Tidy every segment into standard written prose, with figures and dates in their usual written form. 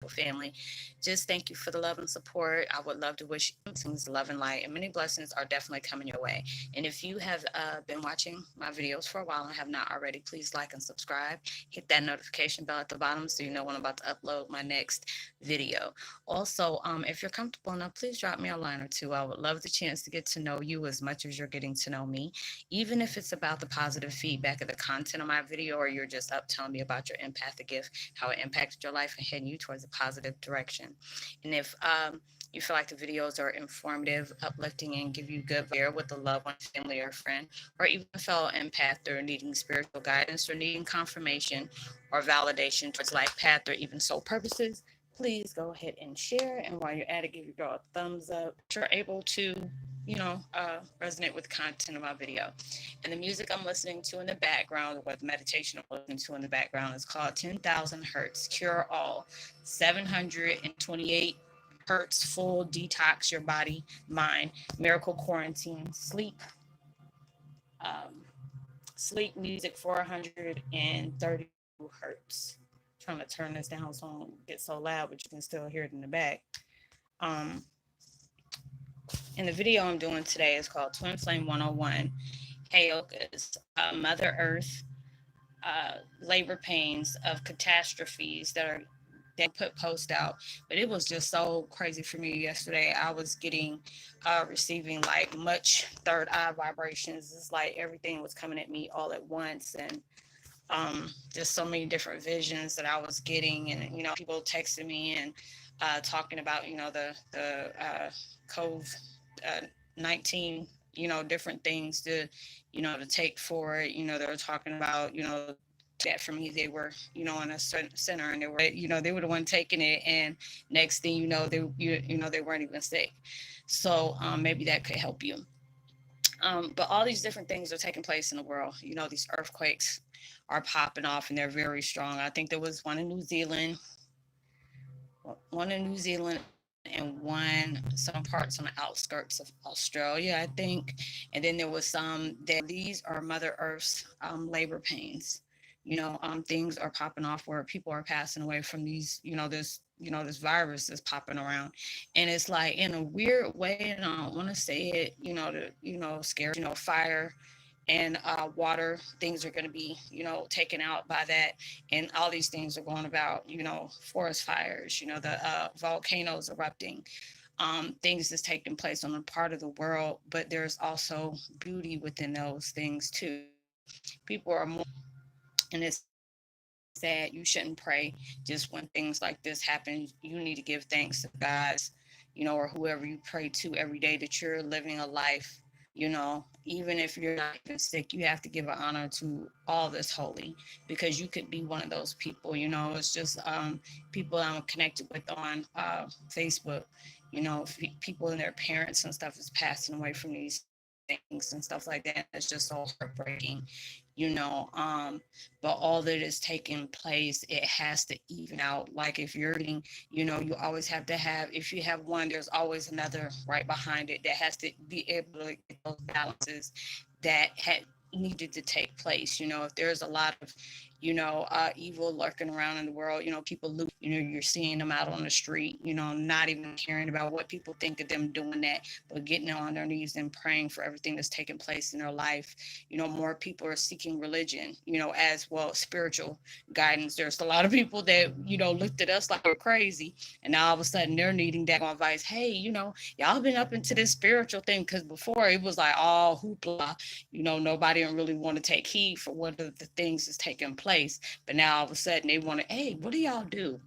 family. Just thank you for the love and support. I would love to wish you things, love and light, and many blessings are definitely coming your way. And if you have been watching my videos for a while and have not already, please like and subscribe. Hit that notification bell at the bottom so you know when I'm about to upload my next video. Also, if you're comfortable enough, please drop me a line or two. I would love the chance to get to know you as much as you're getting to know me, even if it's about the positive feedback of the content of my video, or you're just up telling me about your empathic gift, how it impacted your life, and heading you towards a positive direction. And if you feel like the videos are informative, uplifting, and give you good share with a loved one, family, or friend, or even a fellow empath or needing spiritual guidance or needing confirmation or validation towards life path or even soul purposes, please go ahead and share. And while you're at it, give your girl a thumbs up. You're able to, resonate with the content of my video. And the music I'm listening to in the background, or the meditation I'm listening to in the background, is called 10,000 Hertz Cure All, 728 hertz full detox your body, mind, miracle quarantine, um, sleep music 432 hertz. Trying to turn this down so it don't get so loud, but you can still hear it in the back. Um, and the video I'm doing today is called Twin Flame 101, Heyokas, Mother Earth, labor pains of catastrophes that are they put post out. But it was just so crazy for me yesterday. I was getting receiving like much third eye vibrations. It's like everything was coming at me all at once, and just so many different visions that I was getting, and people texting me and talking about the cove 19, different things to take for it. They were talking about that for me. They were in a certain center, and they were the one taking it, and next thing they weren't even sick. So maybe that could help you. But all these different things are taking place in the world. These earthquakes are popping off, and they're very strong. I think there was one in New Zealand and one some parts on the outskirts of Australia, I think. And then there was some that these are Mother Earth's labor pains. Things are popping off where people are passing away from these, this virus is popping around. And it's like in a weird way, and I don't want to say it, to scare, fire and water things are going to be taken out by that, and all these things are going about forest fires, the volcanoes erupting, things that's taking place on a part of the world, but there's also beauty within those things too. People are more, and it's sad. You shouldn't pray just when things like this happen. You need to give thanks to God, or whoever you pray to every day, that you're living a life. Even if you're not even sick, you have to give an honor to all that's holy, because you could be one of those people. It's just people I'm connected with on Facebook. People and their parents and stuff is passing away from these things and stuff like that. It's just so heartbreaking, you know. But all that is taking place, it has to even out. Like if you're eating, you always have to have, if you have one, there's always another right behind it that has to be able to get those balances that had needed to take place. If there's a lot of evil lurking around in the world, people lose, you're seeing them out on the street, not even caring about what people think of them doing that, but getting on their knees and praying for everything that's taking place in their life. More people are seeking religion, as well as spiritual guidance. There's a lot of people that, looked at us like we're crazy, and now all of a sudden they're needing that advice. Hey, y'all been up into this spiritual thing, because before it was like all hoopla, nobody really want to take heed for what are the things that's taking place. But now all of a sudden they want to, hey, what do y'all do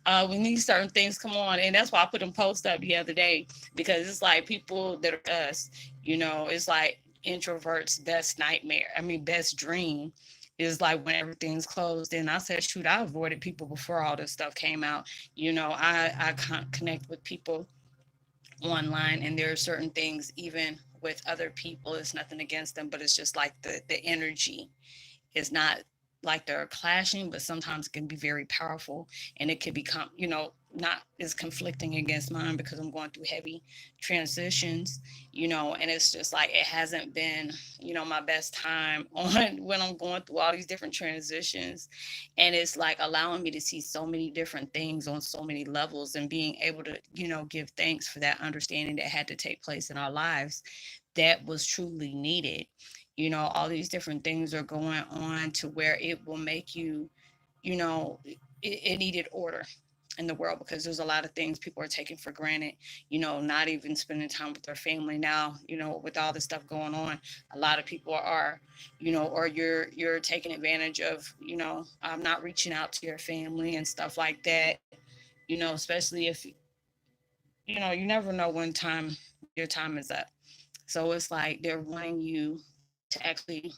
when these certain things come on? And that's why I put them post up the other day, because it's like people that are us, it's like introverts best nightmare, best dream is like when everything's closed. And I said, shoot, I avoided people before all this stuff came out. I can't connect with people online, and there are certain things, even with other people, it's nothing against them, but it's just like the energy is not like they're clashing, but sometimes it can be very powerful, and it can become, not is conflicting against mine because I'm going through heavy transitions, and it's just like it hasn't been, my best time on when I'm going through all these different transitions. And it's like allowing me to see so many different things on so many levels and being able to, give thanks for that understanding that had to take place in our lives that was truly needed. All these different things are going on to where it will make you, it needed order in the world because there's a lot of things people are taking for granted, not even spending time with their family now, with all this stuff going on. A lot of people are, or you're taking advantage of, not reaching out to your family and stuff like that, especially if, you never know when your time is up. So it's like they're wanting you to actually,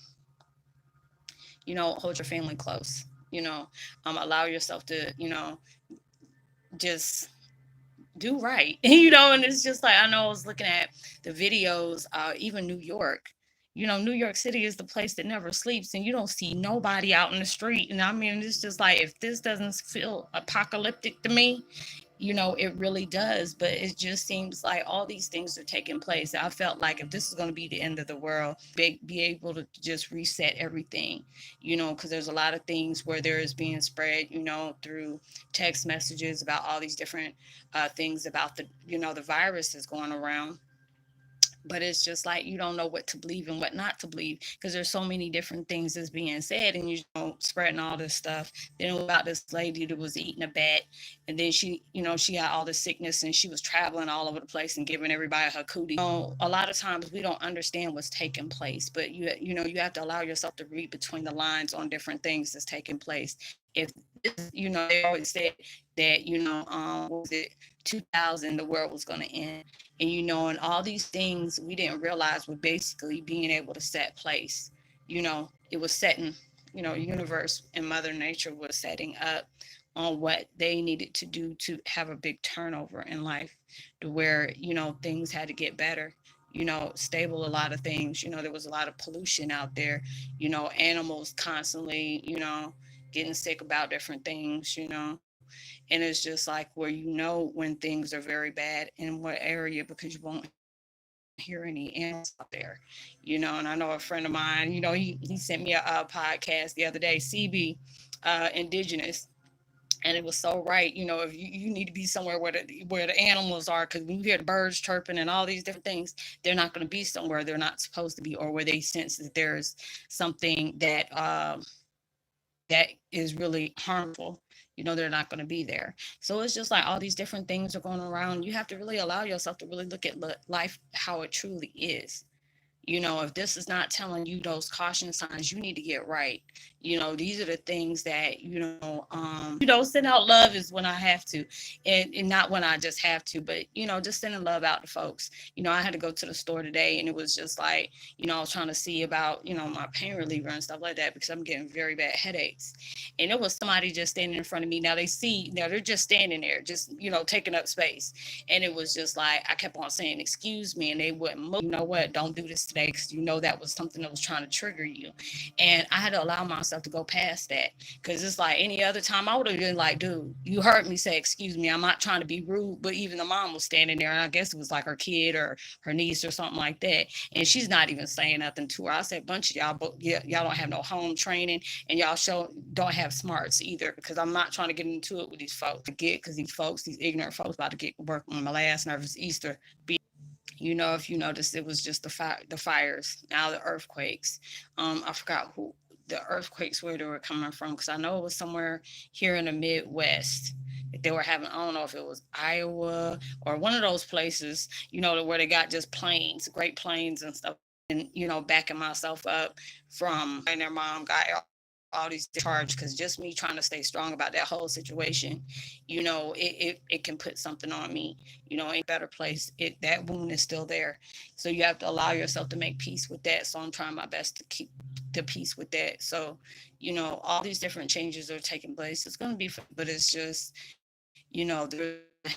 hold your family close, allow yourself to, just do right. And it's just like I know I was looking at the videos, even New York. New York City is the place that never sleeps, and you don't see nobody out in the street. And I mean, it's just like if this doesn't feel apocalyptic to me, it really does. But it just seems like all these things are taking place. I felt like if this is going to be the end of the world, be able to just reset everything, because there's a lot of things where there is being spread, through text messages about all these different things about the virus is going around. But it's just like you don't know what to believe and what not to believe because there's so many different things that's being said, and spreading all this stuff. Then about this lady that was eating a bat, and then she had all the sickness and she was traveling all over the place and giving everybody her cootie. A lot of times we don't understand what's taking place, but you have to allow yourself to read between the lines on different things that's taking place. If this, they always said that what was it, 2000, the world was going to end. And and all these things we didn't realize were basically being able to set place. It was setting, universe and Mother Nature was setting up on what they needed to do to have a big turnover in life, to where things had to get better, stable a lot of things. There was a lot of pollution out there, animals constantly, getting sick about different things, and it's just like where when things are very bad in what area because you won't hear any animals out there, And I know a friend of mine, he sent me a podcast the other day, CB, Indigenous, and it was so right. If you need to be somewhere where the animals are, because when you hear the birds chirping and all these different things, they're not going to be somewhere they're not supposed to be, or where they sense that there's something that is really harmful. They're not going to be there. So it's just like all these different things are going around. You have to really allow yourself to really look at life how it truly is. If this is not telling you those caution signs, you need to get right. These are the things that, send out love is when I have to, and not when I just have to, but, just sending love out to folks. I had to go to the store today, and it was just like, I was trying to see about, my pain reliever and stuff like that because I'm getting very bad headaches. And it was somebody just standing in front of me. Now they're just standing there, just, taking up space. And it was just like, I kept on saying, excuse me, and they wouldn't move. You know what? Don't do this today because that was something that was trying to trigger you. And I had to allow myself to go past that because it's like any other time I would have been like, dude, you heard me say, excuse me. I'm not trying to be rude, but even the mom was standing there, and I guess it was like her kid or her niece or something like that. And she's not even saying nothing to her. I said, bunch of y'all, but y'all don't have no home training, and y'all don't have smarts either, because I'm not trying to get into it with these folks. Because these ignorant folks about to get work on my last nervous Easter. If you notice, it was just the fires, now the earthquakes. I forgot who the earthquakes where they were coming from, because I know it was somewhere here in the Midwest that they were having. I don't know if it was Iowa or one of those places, where they got just planes, great planes and stuff. And backing myself up from, and their mom got all these charges, because just me trying to stay strong about that whole situation, it can put something on me, in a better place. That wound is still there. So you have to allow yourself to make peace with that. So I'm trying my best to keep the peace with that. So, all these different changes are taking place. It's going to be, but it's just, there's going to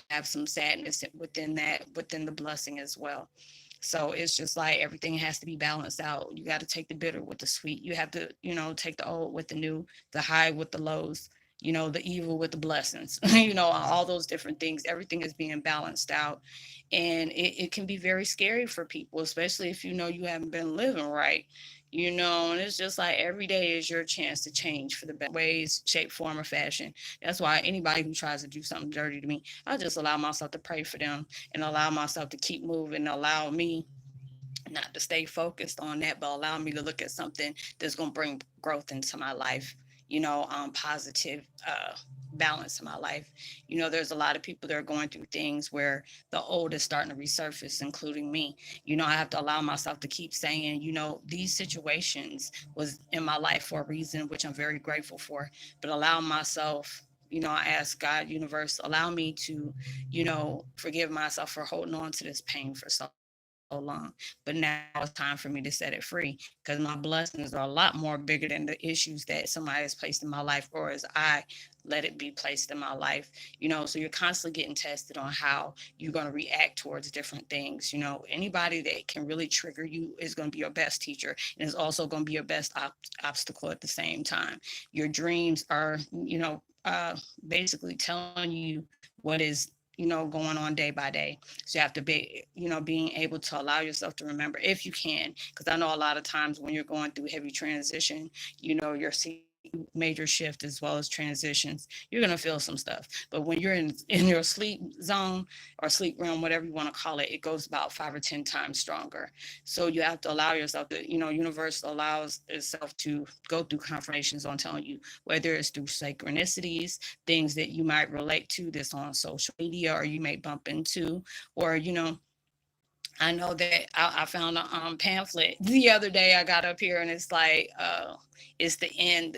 have some sadness within the blessing as well. So it's just like everything has to be balanced out. You got to take the bitter with the sweet. You have to, take the old with the new, the high with the lows. the evil with the blessings, all those different things. Everything is being balanced out. And it can be very scary for people, especially if you haven't been living right. And it's just like every day is your chance to change for the better ways, shape, form, or fashion. That's why anybody who tries to do something dirty to me, I just allow myself to pray for them and allow myself to keep moving, allow me not to stay focused on that, but allow me to look at something that's going to bring growth into my life, positive balance in my life. There's a lot of people that are going through things where the old is starting to resurface, including me. I have to allow myself to keep saying, these situations was in my life for a reason, which I'm very grateful for, but allow myself, I ask God, universe, allow me to, forgive myself for holding on to this pain for so long. But now it's time for me to set it free because my blessings are a lot more bigger than the issues that somebody has placed in my life, or as I let it be placed in my life. So you're constantly getting tested on how you're going to react towards different things. Anybody that can really trigger you is going to be your best teacher, and is also going to be your best obstacle at the same time. Your dreams are, basically telling you what is going on day by day. So you have to be, being able to allow yourself to remember, if you can, because I know a lot of times when you're going through heavy transition, you're seeing major shift as well as transitions, you're going to feel some stuff. But when you're in your sleep zone or sleep realm, whatever you want to call it, it goes about 5 or 10 times stronger. So you have to allow yourself to, universe allows itself to go through confirmations on telling you, whether it's through synchronicities, things that you might relate to this on social media, or you may bump into, or I know that I found a pamphlet the other day. I got up here and it's like, it's the end,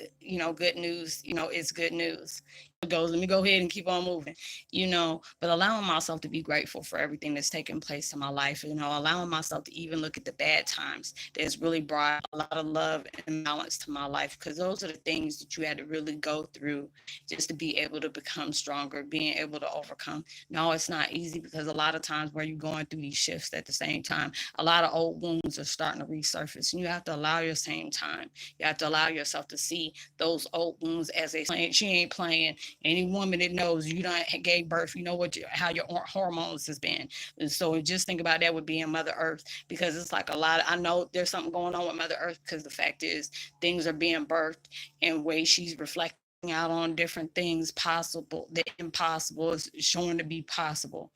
good news, it's good news. It goes, let me go ahead and keep on moving, but allowing myself to be grateful for everything that's taken place in my life, allowing myself to even look at the bad times that's really brought a lot of love and balance to my life. Because those are the things that you had to really go through just to be able to become stronger, being able to overcome. No, it's not easy, because a lot of times where you're going through these shifts at the same time, a lot of old wounds are starting to resurface. And you have to allow your same time. You have to allow yourself to see those old wounds as they playing. She ain't playing. Any woman that knows you done gave birth, you know how your hormones has been. And so just think about that with being Mother Earth, because it's like I know there's something going on with Mother Earth, because the fact is things are being birthed in ways she's reflecting out on different things possible. The impossible is showing to be possible.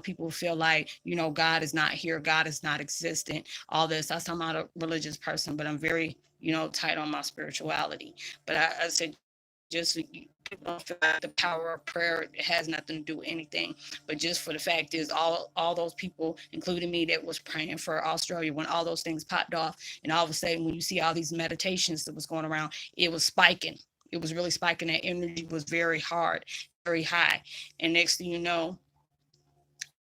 People feel like, God is not here, God is not existent, all this. I'm not a religious person, but I'm very, tight on my spirituality. But I said, just people don't feel like the power of prayer has nothing to do with anything. But just for the fact is, all those people, including me, that was praying for Australia when all those things popped off, and all of a sudden when you see all these meditations that was going around, it was spiking. It was really spiking. That energy was very hard, very high. And next thing you know,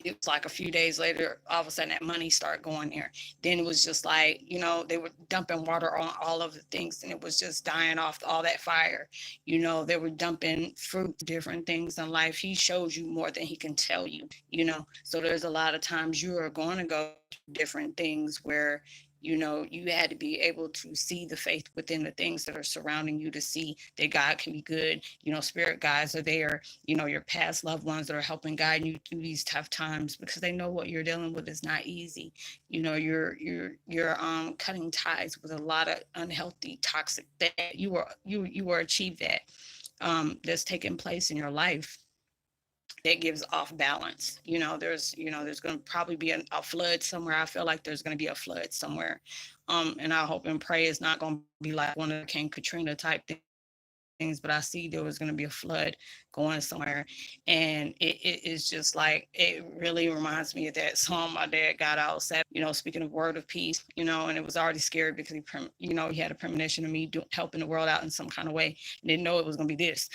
it was like a few days later, all of a sudden that money started going there. Then it was just like, they were dumping water on all of the things, and it was just dying off all that fire. They were dumping fruit, different things in life. He shows you more than he can tell you. So there's a lot of times you are going to go through different things where you had to be able to see the faith within the things that are surrounding you, to see that God can be good. Spirit guides are there, your past loved ones that are helping guide you through these tough times, because they know what you're dealing with is not easy. You're cutting ties with a lot of unhealthy, toxic that you are achieve that that's taking place in your life, that gives off balance. There's going to probably be a flood somewhere. I feel like there's going to be a flood somewhere. And I hope and pray it's not going to be like one of the King Katrina type things, but I see there was going to be a flood going somewhere. And it's just like, it really reminds me of that song my dad got out 7 years ago, speaking of word of peace, and it was already scary because he had a premonition of me helping the world out in some kind of way, and didn't know it was going to be this,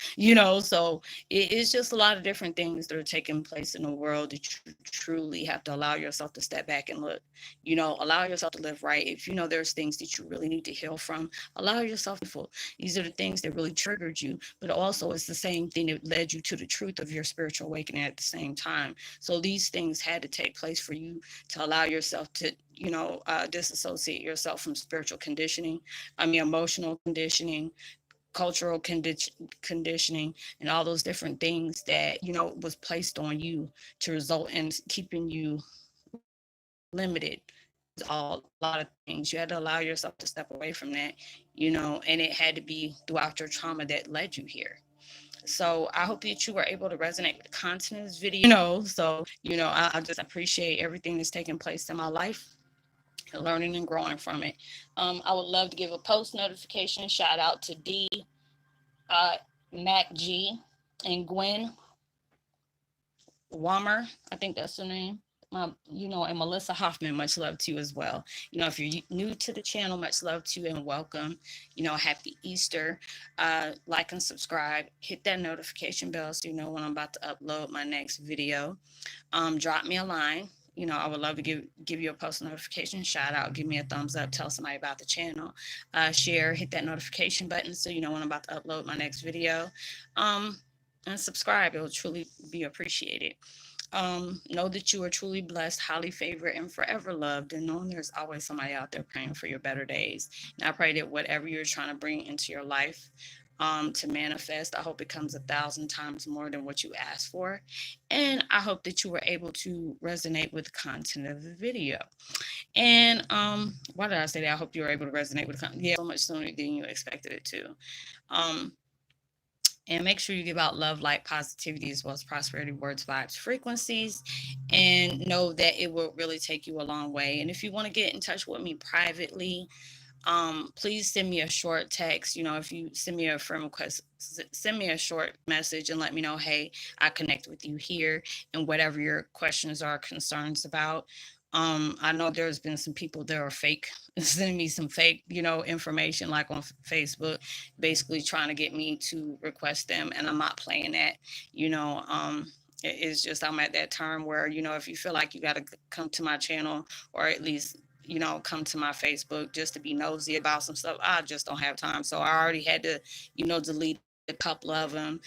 so it's just a lot of different things that are taking place in the world that you truly have to allow yourself to step back and look, allow yourself to live right. If there's things that you really need to heal from, allow yourself to feel. These are the things that really triggered you, but also it's the same thing that led you to the truth of your spiritual awakening at the same time. So these things had to take place for you to allow yourself to, disassociate yourself from spiritual conditioning, emotional conditioning, cultural conditioning and all those different things that, was placed on you to result in keeping you limited. A lot of things. You had to allow yourself to step away from that, and it had to be throughout your trauma that led you here. So I hope that you were able to resonate with the content of this video. I just appreciate everything that's taking place in my life, learning and growing from it. I would love to give a post notification shout out to D, uh, Mac G, and Gwen Wammer. I think that's her name. And Melissa Hoffman, much love to you as well. If you're new to the channel, much love to you and welcome. Happy Easter. Like and subscribe. Hit that notification bell so you know when I'm about to upload my next video. Drop me a line. I would love to give you a post notification shout out. Give me a thumbs up. Tell somebody about the channel. Share. Hit that notification button so you know when I'm about to upload my next video. And subscribe. It will truly be appreciated. Know that you are truly blessed, highly favored, and forever loved, and knowing there's always somebody out there praying for your better days. And I pray that whatever you're trying to bring into your life to manifest, I hope it comes 1,000 times more than what you asked for. And I hope that you were able to resonate with the content of the video. And why did I say that? I hope you were able to resonate with the content. Yeah, so much sooner than you expected it to. And make sure you give out love, light, positivity, as well as prosperity, words, vibes, frequencies, and know that it will really take you a long way. And if you want to get in touch with me privately, please send me a short text. If you send me a friend request, send me a short message and let me know, hey, I connect with you here, and whatever your questions are, concerns about. I know there's been some people that are fake, sending me some fake, information like on Facebook, basically trying to get me to request them, and I'm not playing that. It's just I'm at that term where if you feel like you got to come to my channel or at least come to my Facebook just to be nosy about some stuff, I just don't have time. So I already had to, delete a couple of them.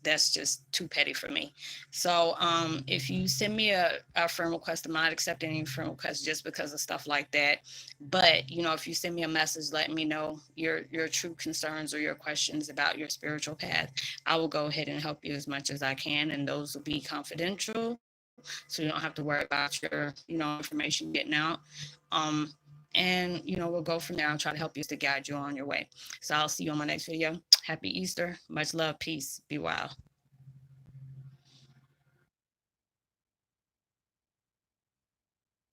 That's just too petty for me. So if you send me a friend request, I'm not accepting any friend requests just because of stuff like that. But if you send me a message letting me know your true concerns or your questions about your spiritual path, I will go ahead and help you as much as I can, and those will be confidential, so you don't have to worry about your information getting out. And we'll go from there. I'll try to help you to guide you on your way. So I'll see you on my next video. Happy Easter. Much love. Peace. Be wild.